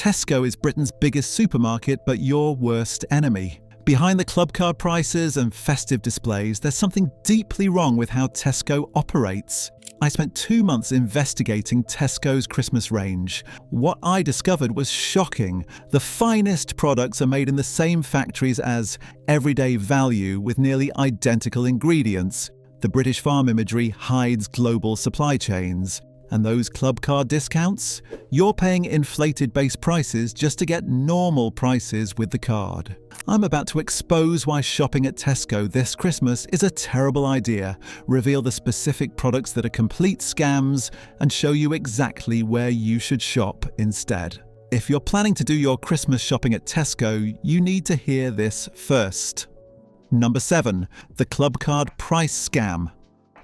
Tesco is Britain's biggest supermarket, but your worst enemy. Behind the Clubcard prices and festive displays, there's something deeply wrong with how Tesco operates. I spent 2 months investigating Tesco's Christmas range. What I discovered was shocking. The finest products are made in the same factories as everyday value with nearly identical ingredients. The British farm imagery hides global supply chains. And those Clubcard discounts? You're paying inflated base prices just to get normal prices with the card. I'm about to expose why shopping at Tesco this Christmas is a terrible idea, reveal the specific products that are complete scams, and show you exactly where you should shop instead. If you're planning to do your Christmas shopping at Tesco, you need to hear this first. Number 7. The Clubcard price scam.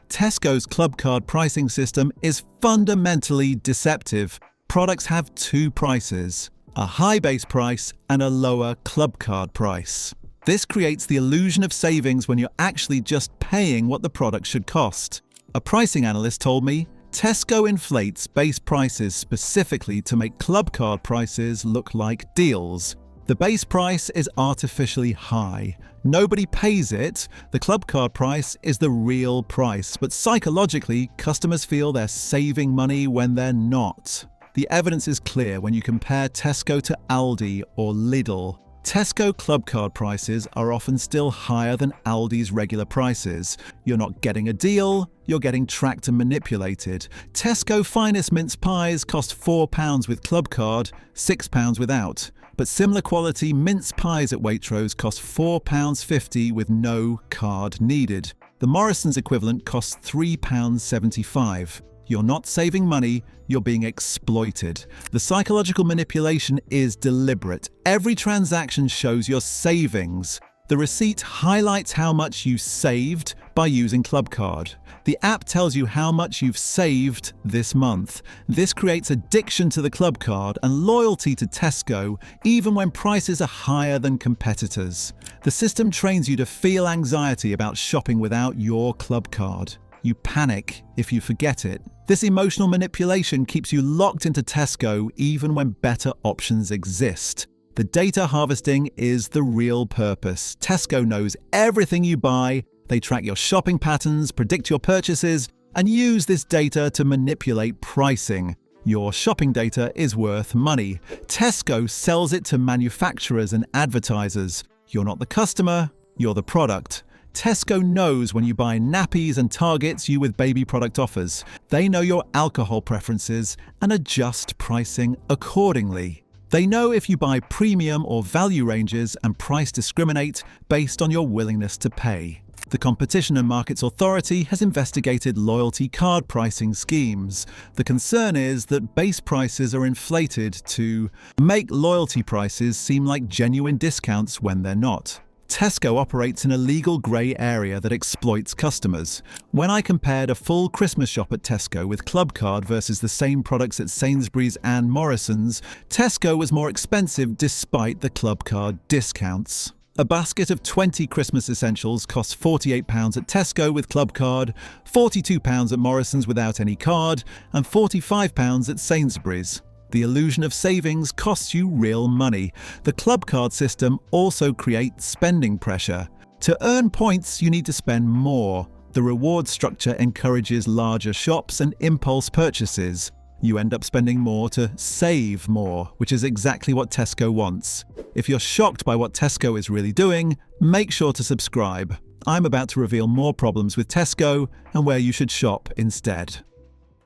Tesco's Clubcard pricing system is fundamentally deceptive. Products have 2 prices, a high base price and a lower Clubcard price. This creates the illusion of savings when you're actually just paying what the product should cost. A pricing analyst told me, Tesco inflates base prices specifically to make Clubcard prices look like deals. The base price is artificially high. Nobody pays it. The Clubcard price is the real price, but psychologically, customers feel they're saving money when they're not. The evidence is clear when you compare Tesco to Aldi or Lidl. Tesco Clubcard prices are often still higher than Aldi's regular prices. You're not getting a deal, you're getting tracked and manipulated. Tesco finest mince pies cost £4 with Clubcard, £6 without. But similar quality mince pies at Waitrose cost £4.50 with no card needed. The Morrison's equivalent costs £3.75. You're not saving money, you're being exploited. The psychological manipulation is deliberate. Every transaction shows your savings. The receipt highlights how much you saved by using Clubcard. The app tells you how much you've saved this month. This creates addiction to the Clubcard and loyalty to Tesco, even when prices are higher than competitors. The system trains you to feel anxiety about shopping without your Clubcard. You panic if you forget it. This emotional manipulation keeps you locked into Tesco even when better options exist. The data harvesting is the real purpose. Tesco knows everything you buy. They track your shopping patterns, predict your purchases, and use this data to manipulate pricing. Your shopping data is worth money. Tesco sells it to manufacturers and advertisers. You're not the customer, you're the product. Tesco knows when you buy nappies and targets you with baby product offers. They know your alcohol preferences and adjust pricing accordingly. They know if you buy premium or value ranges and price discriminate based on your willingness to pay. The Competition and Markets Authority has investigated loyalty card pricing schemes. The concern is that base prices are inflated to make loyalty prices seem like genuine discounts when they're not. Tesco operates in a legal grey area that exploits customers. When I compared a full Christmas shop at Tesco with Clubcard versus the same products at Sainsbury's and Morrison's, Tesco was more expensive despite the Clubcard discounts. A basket of 20 Christmas essentials costs £48 at Tesco with Clubcard, £42 at Morrison's without any card, and £45 at Sainsbury's. The illusion of savings costs you real money. The Clubcard system also creates spending pressure. To earn points, you need to spend more. The reward structure encourages larger shops and impulse purchases. You end up spending more to save more, which is exactly what Tesco wants. If you're shocked by what Tesco is really doing, make sure to subscribe. I'm about to reveal more problems with Tesco and where you should shop instead.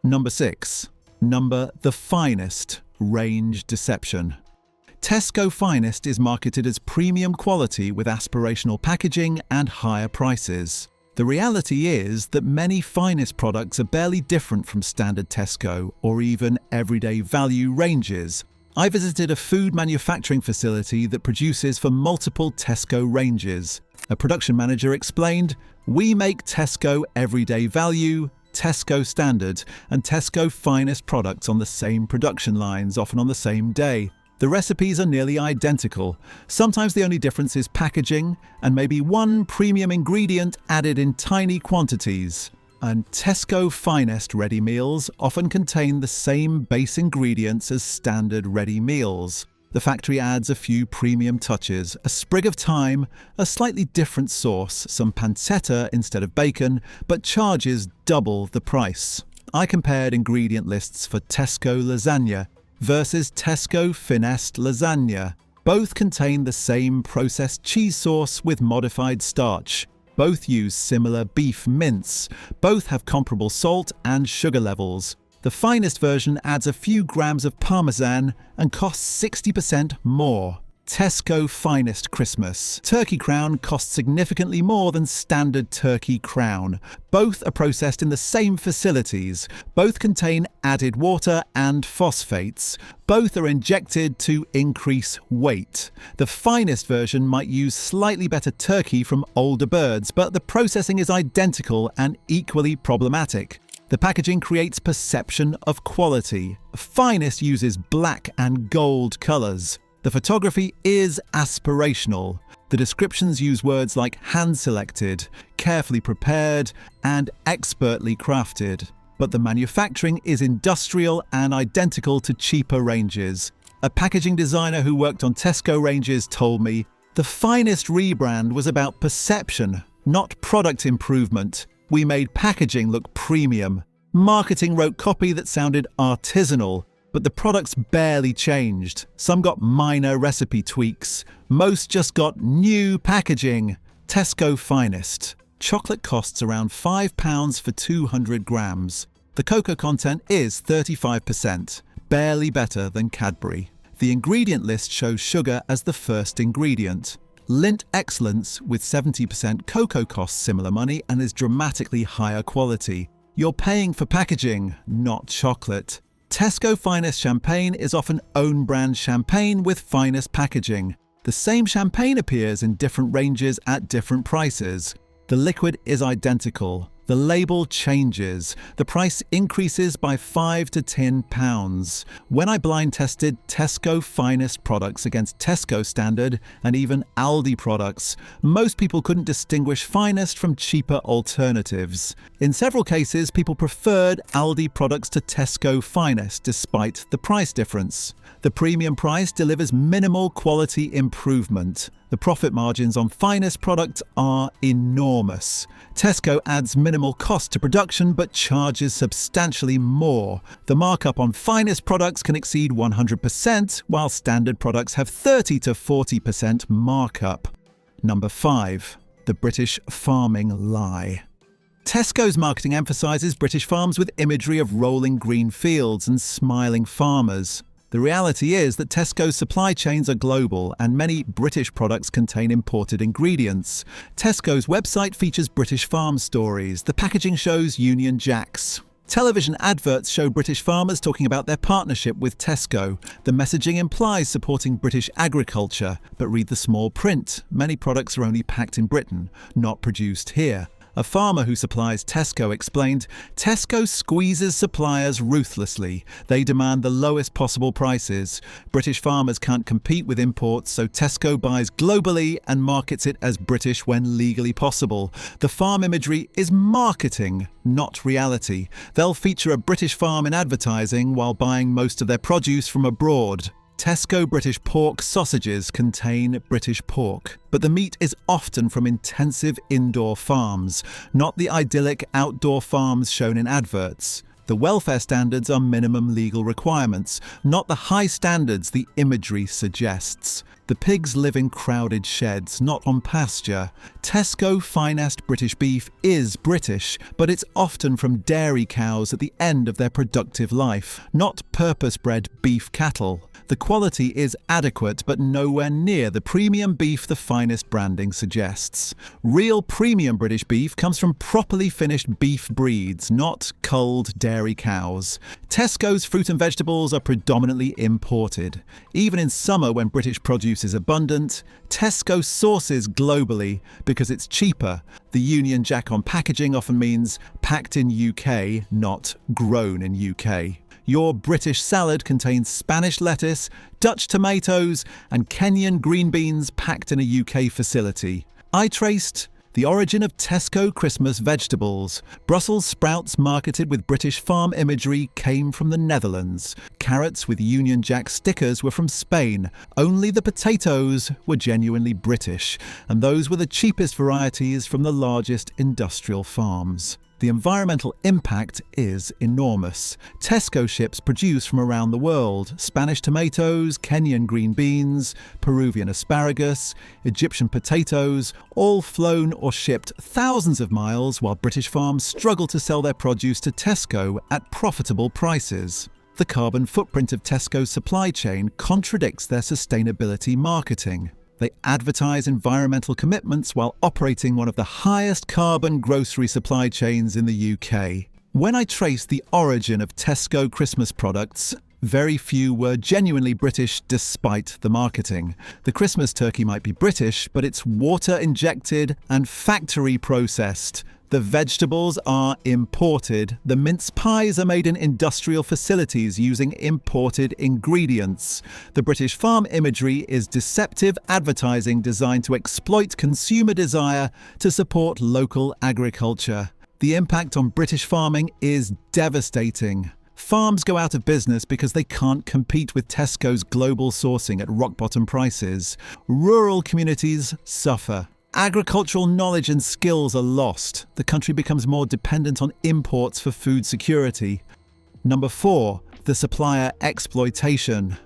Number 6. The Finest range deception. Tesco Finest is marketed as premium quality with aspirational packaging and higher prices. The reality is that many Finest products are barely different from standard Tesco or even everyday value ranges. I visited a food manufacturing facility that produces for multiple Tesco ranges. A production manager explained, "We make Tesco everyday value, Tesco Standard, and Tesco Finest products on the same production lines, often on the same day. The recipes are nearly identical. Sometimes the only difference is packaging and maybe one premium ingredient added in tiny quantities. And Tesco Finest ready meals often contain the same base ingredients as standard ready meals. The factory adds a few premium touches, a sprig of thyme, a slightly different sauce, some pancetta instead of bacon, but charges double the price. I compared ingredient lists for Tesco lasagna versus Tesco Finest lasagna. Both contain the same processed cheese sauce with modified starch. Both use similar beef mince. Both have comparable salt and sugar levels. The Finest version adds a few grams of parmesan and costs 60% more. Tesco Finest Christmas. Turkey Crown costs significantly more than standard Turkey Crown. Both are processed in the same facilities. Both contain added water and phosphates. Both are injected to increase weight. The Finest version might use slightly better turkey from older birds, but the processing is identical and equally problematic. The packaging creates perception of quality. Finest uses black and gold colours. The photography is aspirational. The descriptions use words like hand-selected, carefully prepared, and expertly crafted. But the manufacturing is industrial and identical to cheaper ranges. A packaging designer who worked on Tesco ranges told me, "The Finest rebrand was about perception, not product improvement. We made packaging look premium. Marketing wrote copy that sounded artisanal, but the products barely changed. Some got minor recipe tweaks. Most just got new packaging." Tesco Finest. Chocolate costs around £5 for 200 grams. The cocoa content is 35%, barely better than Cadbury. The ingredient list shows sugar as the first ingredient. Lindt Excellence with 70% cocoa costs similar money and is dramatically higher quality. You're paying for packaging, not chocolate. Tesco Finest champagne is often own brand champagne with Finest packaging. The same champagne appears in different ranges at different prices. The liquid is identical. The label changes. The price increases by £5 to £10. When I blind tested Tesco Finest products against Tesco Standard and even Aldi products, most people couldn't distinguish Finest from cheaper alternatives. In several cases, people preferred Aldi products to Tesco Finest despite the price difference. The premium price delivers minimal quality improvement. The profit margins on Finest products are enormous. Tesco adds minimal cost to production but charges substantially more. The markup on Finest products can exceed 100%, while standard products have 30 to 40% markup. Number 5. The British farming lie. Tesco's marketing emphasises British farms with imagery of rolling green fields and smiling farmers. The reality is that Tesco's supply chains are global and many British products contain imported ingredients. Tesco's website features British farm stories. The packaging shows Union Jacks. Television adverts show British farmers talking about their partnership with Tesco. The messaging implies supporting British agriculture, but read the small print. Many products are only packed in Britain, not produced here. A farmer who supplies Tesco explained, "Tesco squeezes suppliers ruthlessly. They demand the lowest possible prices. British farmers can't compete with imports, so Tesco buys globally and markets it as British when legally possible. The farm imagery is marketing, not reality. They'll feature a British farm in advertising while buying most of their produce from abroad." Tesco British pork sausages contain British pork, but the meat is often from intensive indoor farms, not the idyllic outdoor farms shown in adverts. The welfare standards are minimum legal requirements, not the high standards the imagery suggests. The pigs live in crowded sheds, not on pasture. Tesco Finest British beef is British, but it's often from dairy cows at the end of their productive life, not purpose-bred beef cattle. The quality is adequate, but nowhere near the premium beef the Finest branding suggests. Real premium British beef comes from properly finished beef breeds, not culled dairy cows. Tesco's fruit and vegetables are predominantly imported. Even in summer when British produce is abundant, Tesco sources globally because it's cheaper. The Union Jack on packaging often means packed in UK, not grown in UK. Your British salad contains Spanish lettuce, Dutch tomatoes, and Kenyan green beans packed in a UK facility. I traced The origin of Tesco Christmas vegetables. Brussels sprouts marketed with British farm imagery came from the Netherlands. Carrots with Union Jack stickers were from Spain. Only the potatoes were genuinely British, and those were the cheapest varieties from the largest industrial farms. The environmental impact is enormous. Tesco ships produce from around the world: Spanish tomatoes, Kenyan green beans, Peruvian asparagus, Egyptian potatoes, all flown or shipped thousands of miles while British farms struggle to sell their produce to Tesco at profitable prices. The carbon footprint of Tesco's supply chain contradicts their sustainability marketing. They advertise environmental commitments while operating one of the highest carbon grocery supply chains in the UK. When I traced the origin of Tesco Christmas products, very few were genuinely British despite the marketing. The Christmas turkey might be British, but it's water-injected and factory-processed. The vegetables are imported. The mince pies are made in industrial facilities using imported ingredients. The British farm imagery is deceptive advertising designed to exploit consumer desire to support local agriculture. The impact on British farming is devastating. Farms go out of business because they can't compete with Tesco's global sourcing at rock-bottom prices. Rural communities suffer. Agricultural knowledge and skills are lost. The country becomes more dependent on imports for food security. Number 4, the supplier exploitation.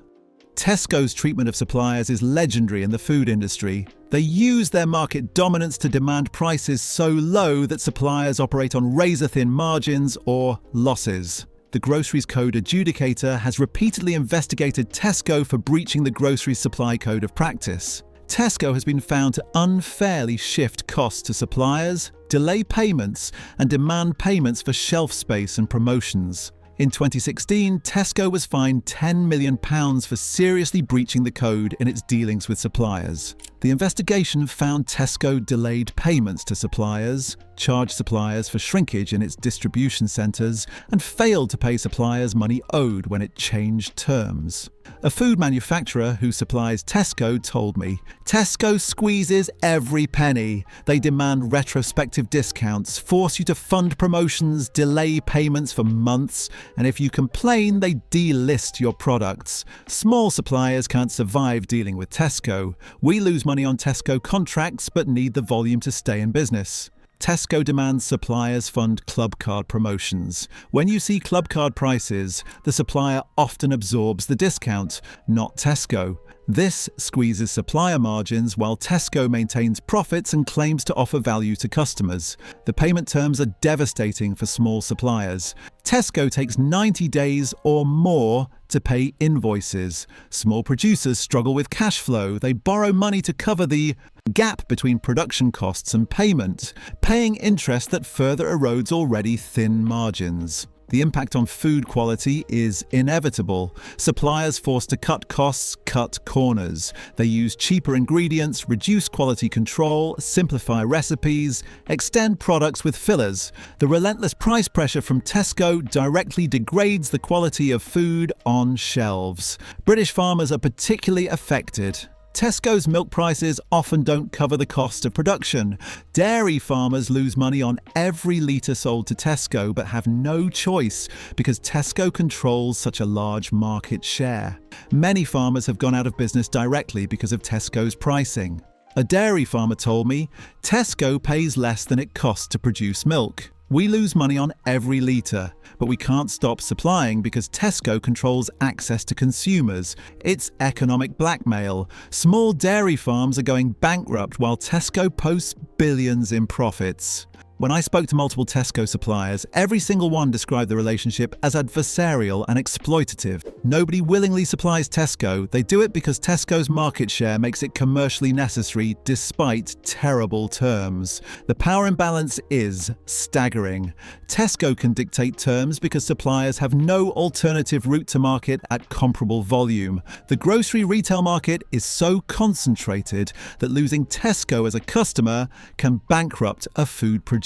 Tesco's treatment of suppliers is legendary in the food industry. They use their market dominance to demand prices so low that suppliers operate on razor-thin margins or losses. The Groceries Code Adjudicator has repeatedly investigated Tesco for breaching the Grocery Supply Code of Practice. Tesco has been found to unfairly shift costs to suppliers, delay payments, and demand payments for shelf space and promotions. In 2016, Tesco was fined £10 million for seriously breaching the code in its dealings with suppliers. The investigation found Tesco delayed payments to suppliers, charged suppliers for shrinkage in its distribution centres, and failed to pay suppliers money owed when it changed terms. A food manufacturer who supplies Tesco told me, "Tesco squeezes every penny. They demand retrospective discounts, force you to fund promotions, delay payments for months, and if you complain, they delist your products. Small suppliers can't survive dealing with Tesco. We lose money on Tesco contracts but need the volume to stay in business." Tesco demands suppliers fund Clubcard promotions. When you see Clubcard prices, the supplier often absorbs the discount, not Tesco. This squeezes supplier margins while Tesco maintains profits and claims to offer value to customers. The payment terms are devastating for small suppliers. Tesco takes 90 days or more to pay invoices. Small producers struggle with cash flow. They borrow money to cover the gap between production costs and payment, paying interest that further erodes already thin margins. The impact on food quality is inevitable. Suppliers forced to cut costs cut corners. They use cheaper ingredients, reduce quality control, simplify recipes, extend products with fillers. The relentless price pressure from Tesco directly degrades the quality of food on shelves. British farmers are particularly affected. Tesco's milk prices often don't cover the cost of production. Dairy farmers lose money on every litre sold to Tesco but have no choice because Tesco controls such a large market share. Many farmers have gone out of business directly because of Tesco's pricing. A dairy farmer told me, "Tesco pays less than it costs to produce milk. We lose money on every litre, but we can't stop supplying because Tesco controls access to consumers. It's economic blackmail. Small dairy farms are going bankrupt while Tesco posts billions in profits." When I spoke to multiple Tesco suppliers, every single one described the relationship as adversarial and exploitative. Nobody willingly supplies Tesco. They do it because Tesco's market share makes it commercially necessary despite terrible terms. The power imbalance is staggering. Tesco can dictate terms because suppliers have no alternative route to market at comparable volume. The grocery retail market is so concentrated that losing Tesco as a customer can bankrupt a food producer.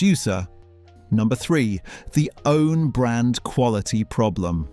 Number 3, the own brand quality problem.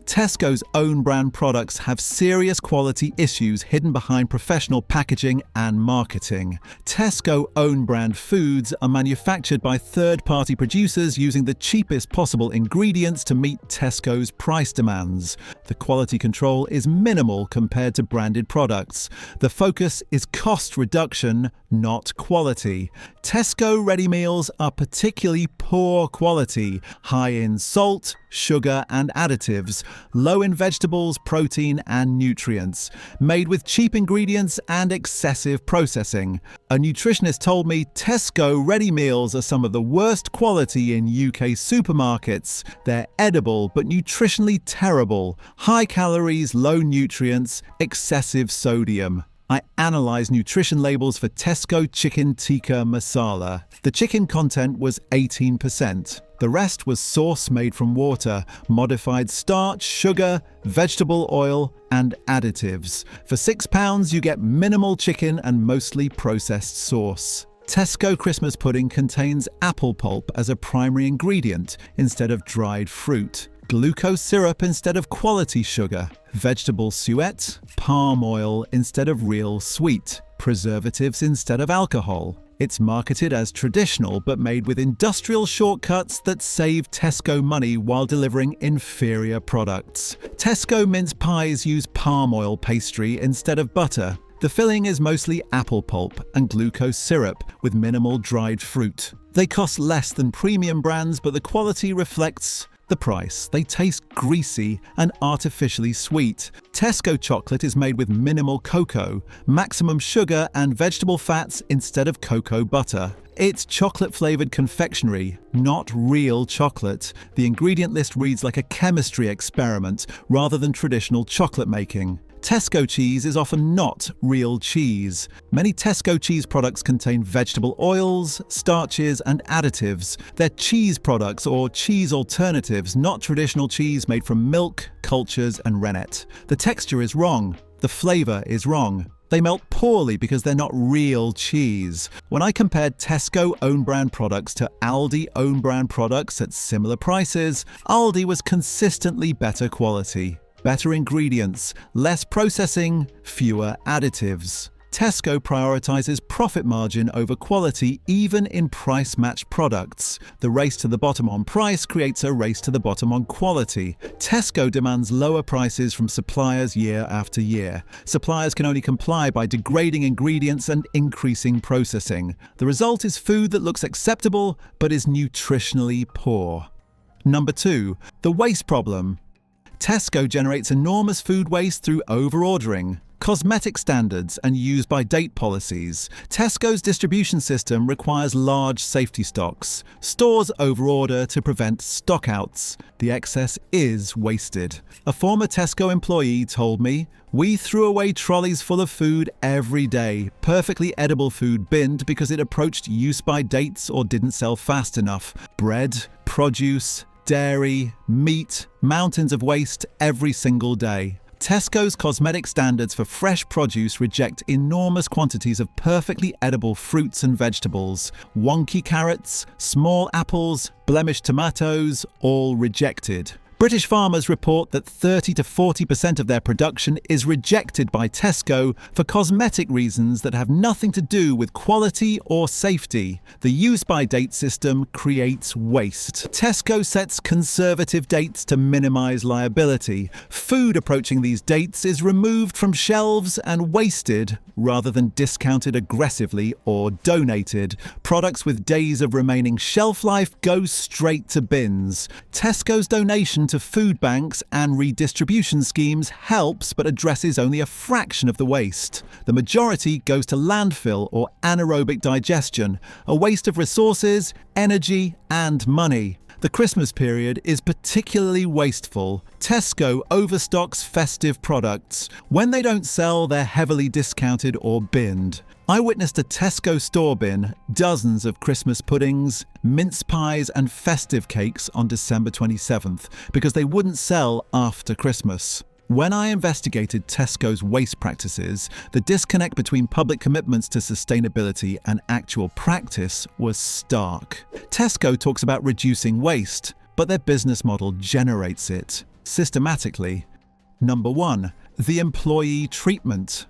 Tesco's own brand products have serious quality issues hidden behind professional packaging and marketing. Tesco own brand foods are manufactured by third-party producers using the cheapest possible ingredients to meet Tesco's price demands. The quality control is minimal compared to branded products. The focus is cost reduction, not quality. Tesco ready meals are particularly poor quality, high in salt, sugar and additives, low in vegetables, protein and nutrients, made with cheap ingredients and excessive processing. A nutritionist told me Tesco ready meals are some of the worst quality in UK supermarkets. They're edible but nutritionally terrible, high calories, low nutrients, excessive sodium. I analysed nutrition labels for Tesco chicken tikka masala. The chicken content was 18%. The rest was sauce made from water, modified starch, sugar, vegetable oil, and additives. For £6, you get minimal chicken and mostly processed sauce. Tesco Christmas pudding contains apple pulp as a primary ingredient instead of dried fruit, glucose syrup instead of quality sugar, vegetable suet, palm oil instead of real sweet, preservatives instead of alcohol. It's marketed as traditional but made with industrial shortcuts that save Tesco money while delivering inferior products. Tesco mince pies use palm oil pastry instead of butter. The filling is mostly apple pulp and glucose syrup with minimal dried fruit. They cost less than premium brands, but the quality reflects the price. They taste greasy and artificially sweet. Tesco chocolate is made with minimal cocoa, maximum sugar and vegetable fats instead of cocoa butter. It's chocolate-flavoured confectionery, not real chocolate. The ingredient list reads like a chemistry experiment rather than traditional chocolate making. Tesco cheese is often not real cheese. Many Tesco cheese products contain vegetable oils, starches, and additives. They're cheese products or cheese alternatives, not traditional cheese made from milk, cultures, and rennet. The texture is wrong. The flavour is wrong. They melt poorly because they're not real cheese. When I compared Tesco own-brand products to Aldi own-brand products at similar prices, Aldi was consistently better quality. Better ingredients, less processing, fewer additives. Tesco prioritizes profit margin over quality even in price-matched products. The race to the bottom on price creates a race to the bottom on quality. Tesco demands lower prices from suppliers year after year. Suppliers can only comply by degrading ingredients and increasing processing. The result is food that looks acceptable but is nutritionally poor. Number 2, the waste problem. Tesco generates enormous food waste through over-ordering, cosmetic standards and use-by-date policies. Tesco's distribution system requires large safety stocks. Stores overorder to prevent stockouts. The excess is wasted. A former Tesco employee told me, "We threw away trolleys full of food every day, perfectly edible food binned because it approached use-by-dates or didn't sell fast enough. Bread, produce, dairy, meat, mountains of waste every single day." Tesco's cosmetic standards for fresh produce reject enormous quantities of perfectly edible fruits and vegetables. Wonky carrots, small apples, blemished tomatoes, all rejected. British farmers report that 30 to 40% of their production is rejected by Tesco for cosmetic reasons that have nothing to do with quality or safety. The use-by-date system creates waste. Tesco sets conservative dates to minimise liability. Food approaching these dates is removed from shelves and wasted rather than discounted aggressively or donated. Products with days of remaining shelf life go straight to bins. Tesco's donation to food banks and redistribution schemes helps but addresses only a fraction of the waste. The majority goes to landfill or anaerobic digestion, a waste of resources, energy and money. The Christmas period is particularly wasteful. Tesco overstocks festive products. When they don't sell, they're heavily discounted or binned. I witnessed a Tesco store bin dozens of Christmas puddings, mince pies and festive cakes on December 27th because they wouldn't sell after Christmas. When I investigated Tesco's waste practices, the disconnect between public commitments to sustainability and actual practice was stark. Tesco talks about reducing waste, but their business model generates it. systematically. Number 1. The employee treatment.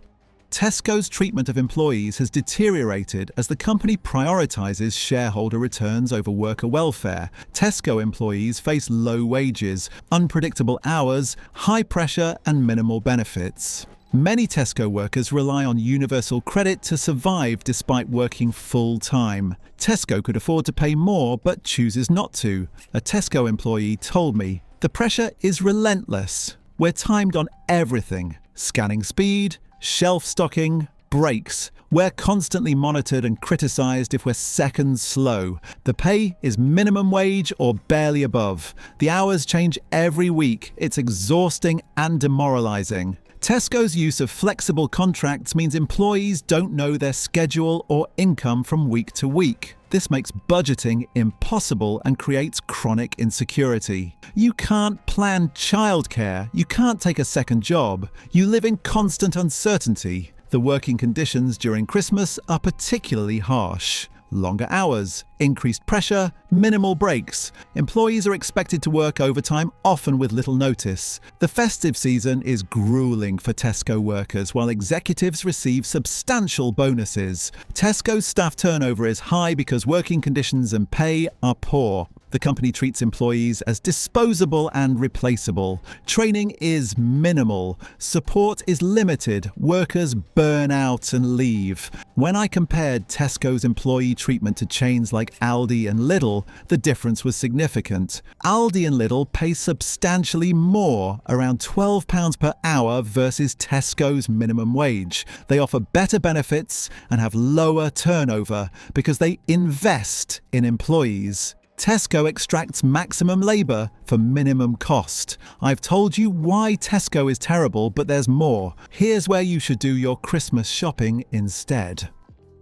Tesco's treatment of employees has deteriorated as the company prioritizes shareholder returns over worker welfare. Tesco employees face low wages, unpredictable hours, high pressure, and minimal benefits. Many Tesco workers rely on universal credit to survive despite working full-time. Tesco could afford to pay more but chooses not to. A Tesco employee told me, "The pressure is relentless. We're timed on everything. Scanning speed, shelf stocking, breaks. We're constantly monitored and criticised if we're seconds slow. The pay is minimum wage or barely above. The hours change every week. It's exhausting and demoralising." Tesco's use of flexible contracts means employees don't know their schedule or income from week to week. This makes budgeting impossible and creates chronic insecurity. You can't plan childcare. You can't take a second job. You live in constant uncertainty. The working conditions during Christmas are particularly harsh. Longer hours, increased pressure, minimal breaks. Employees are expected to work overtime, often with little notice. The festive season is grueling for Tesco workers, while executives receive substantial bonuses. Tesco's staff turnover is high because working conditions and pay are poor. The company treats employees as disposable and replaceable. Training is minimal. Support is limited. Workers burn out and leave. When I compared Tesco's employee treatment to chains like Aldi and Lidl, the difference was significant. Aldi and Lidl pay substantially more, around £12 per hour versus Tesco's minimum wage. They offer better benefits and have lower turnover because they invest in employees. Tesco extracts maximum labour for minimum cost. I've told you why Tesco is terrible, but there's more. Here's where you should do your Christmas shopping instead.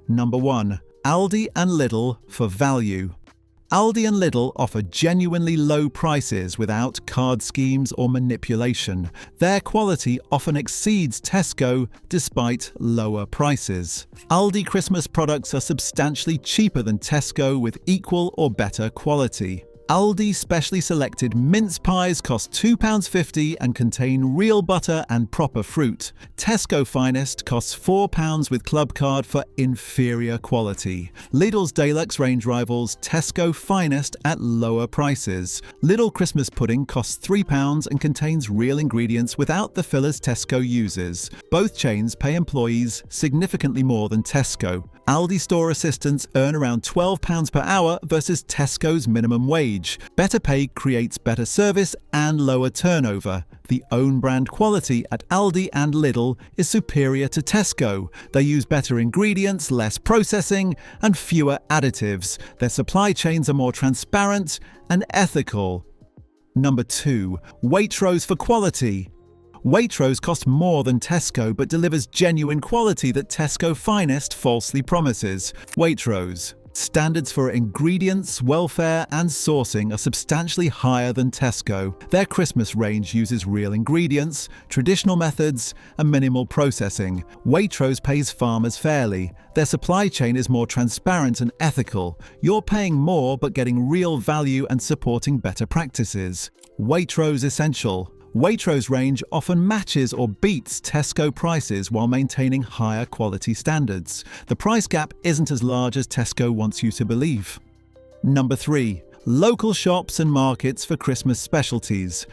Number 1. Aldi and Lidl for value. Aldi and Lidl offer genuinely low prices without card schemes or manipulation. Their quality often exceeds Tesco despite lower prices. Aldi Christmas products are substantially cheaper than Tesco with equal or better quality. Aldi specially selected mince pies cost £2.50 and contain real butter and proper fruit. Tesco Finest costs £4 with Clubcard for inferior quality. Lidl's Deluxe range rivals Tesco Finest at lower prices. Lidl Christmas pudding costs £3 and contains real ingredients without the fillers Tesco uses. Both chains pay employees significantly more than Tesco. Aldi store assistants earn around £12 per hour versus Tesco's minimum wage. Better pay creates better service and lower turnover. The own brand quality at Aldi and Lidl is superior to Tesco. They use better ingredients, less processing, and fewer additives. Their supply chains are more transparent and ethical. Number 2. Waitrose for quality. Waitrose costs more than Tesco but delivers genuine quality that Tesco Finest falsely promises. Waitrose. Standards for ingredients, welfare, and sourcing are substantially higher than Tesco. Their Christmas range uses real ingredients, traditional methods, and minimal processing. Waitrose pays farmers fairly. Their supply chain is more transparent and ethical. You're paying more but getting real value and supporting better practices. Waitrose Essential. Waitrose range often matches or beats Tesco prices while maintaining higher quality standards. The price gap isn't as large as Tesco wants you to believe. Number 3. Local shops and markets for Christmas specialties.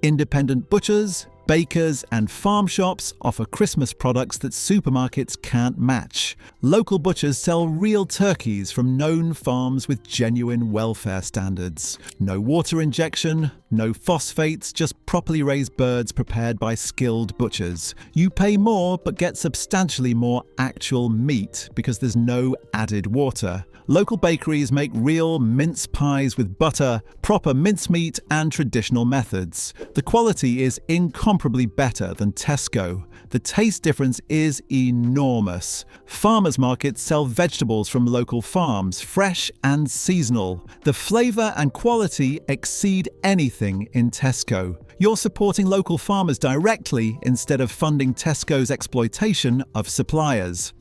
Independent butchers, bakers, and farm shops offer Christmas products that supermarkets can't match. Local butchers sell real turkeys from known farms with genuine welfare standards. No water injection, no phosphates, just properly raised birds prepared by skilled butchers. You pay more but get substantially more actual meat because there's no added water. Local bakeries make real mince pies with butter, proper mincemeat, and traditional methods. The quality is incomparably better than Tesco. The taste difference is enormous. Farmers markets sell vegetables from local farms, fresh and seasonal. The flavour and quality exceed anything in Tesco. You're supporting local farmers directly instead of funding Tesco's exploitation of suppliers.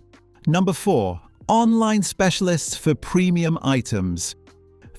Number 4. Online specialists for premium items.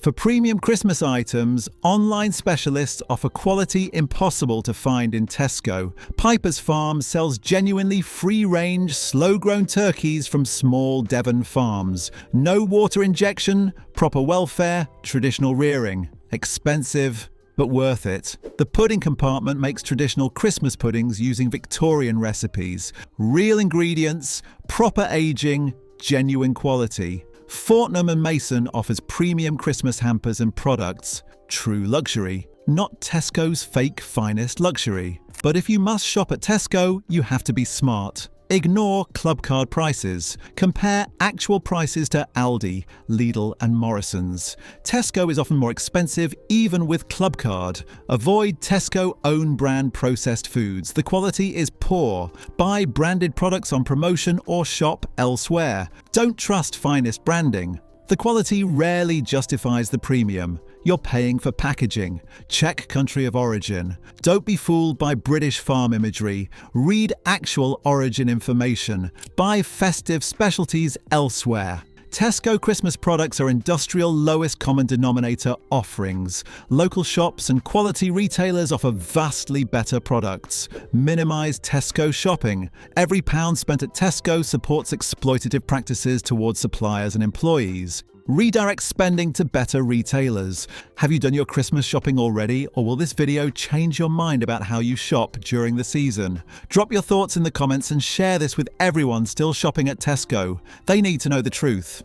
For premium Christmas items, online specialists offer quality impossible to find in Tesco. Piper's Farm sells genuinely free-range, slow-grown turkeys from small Devon farms. No water injection, proper welfare, traditional rearing. Expensive, but worth it. The pudding compartment makes traditional Christmas puddings using Victorian recipes. Real ingredients, proper aging, genuine quality. Fortnum & Mason offers premium Christmas hampers and products. True luxury, not Tesco's fake finest luxury. But if you must shop at Tesco, you have to be smart. Ignore Clubcard prices. Compare actual prices to Aldi, Lidl and Morrison's. Tesco is often more expensive even with Clubcard. Avoid Tesco own brand processed foods. The quality is poor. Buy branded products on promotion or shop elsewhere. Don't trust finest branding. The quality rarely justifies the premium. You're paying for packaging. Check country of origin. Don't be fooled by British farm imagery. Read actual origin information. Buy festive specialties elsewhere. Tesco Christmas products are industrial lowest common denominator offerings. Local shops and quality retailers offer vastly better products. Minimize Tesco shopping. Every pound spent at Tesco supports exploitative practices towards suppliers and employees. Redirect spending to better retailers. Have you done your Christmas shopping already, or will this video change your mind about how you shop during the season? Drop your thoughts in the comments and share this with everyone still shopping at Tesco. They need to know the truth.